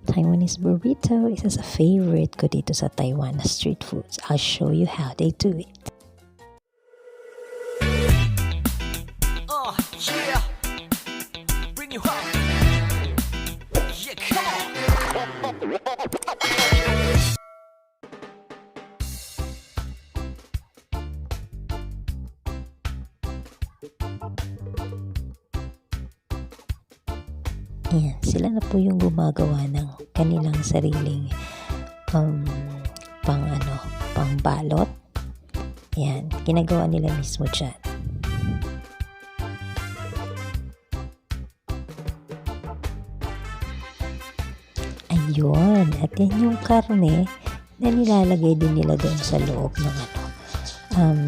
Taiwanese burrito is a favorite ko dito sa Taiwan na street foods. I'll show you how they do it. Yeah. Bring you home. Yeah, come on. Ayan, sila na po yung gumagawa ng kanilang sariling pang balot. Ayan, ginagawa nila mismo dyan. Ayun, at yan yung karne na nilalagay din nila doon sa loob ng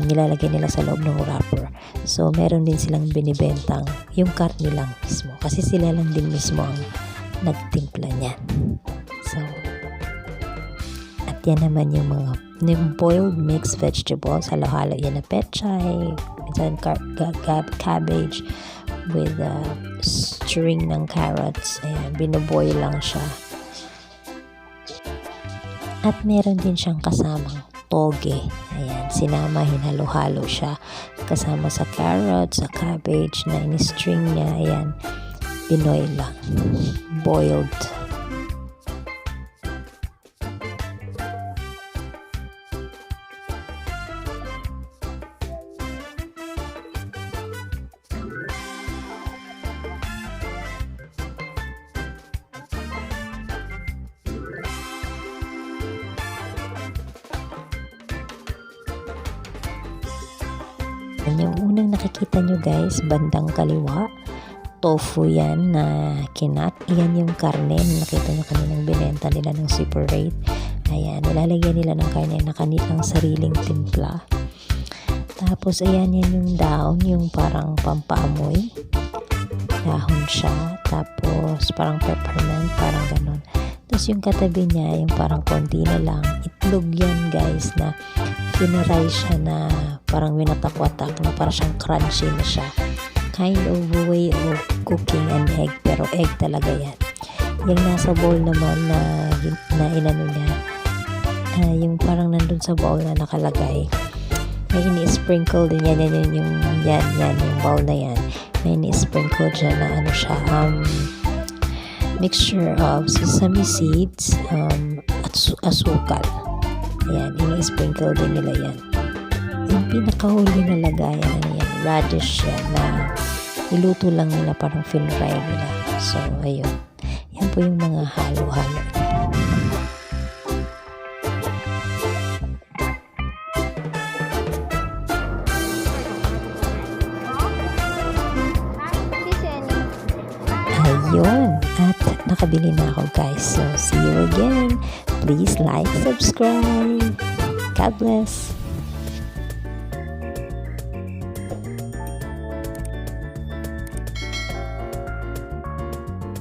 nilalagay nila sa loob ng wrapper. So, meron din silang binibentang yung karne lang mismo. Kasi sila lang din mismo ang nagtimpla niyan. So, at yan naman yung mga boiled mixed vegetables. Halo-halo yan na pechay, minsan cabbage with string ng carrots. Ayan, binoboil lang siya. At meron din siyang kasamang toge. Ayan, sinama, hinalo-halo siya kasama sa carrots, sa cabbage na in-string niya. Ayan, pinoy lang. Boiled. Yung unang nakikita nyo guys, bandang kaliwa, tofu yan na kinat. Iyan yung karne na nakita nyo kaninang binenta nila ng Super Rate. Ayan, nilalagyan nila ng karne na kanilang sariling timpla. Tapos ayan, yan yung dahon, yung parang pampaamoy. Dahon siya. Tapos parang peppermint, parang ganun. Tapos yung katabi niya, yung parang konti na lang. Itlog yan guys na pinaray siya na parang winatakwata na parang siyang crunchy na siya. Kind of way of cooking an egg, pero egg talaga yan. Yung nasa bowl naman na inano niya, yung parang nandun sa bowl na nakalagay, may ini-sprinkle din yan, yung bowl na yan. May ini-sprinkle dyan na ano siya, mixture of sesame seeds at asukal. Ayan, ini-sprinkle din nila yan. Yung pinakahuli na lagayan na yan, radish yan na niluto lang nila, parang fin-fry nila. So, ayun. Yan po yung mga halo-halo. Ayun. At nakabili na ako guys. So, see you again. Please like, subscribe. God bless.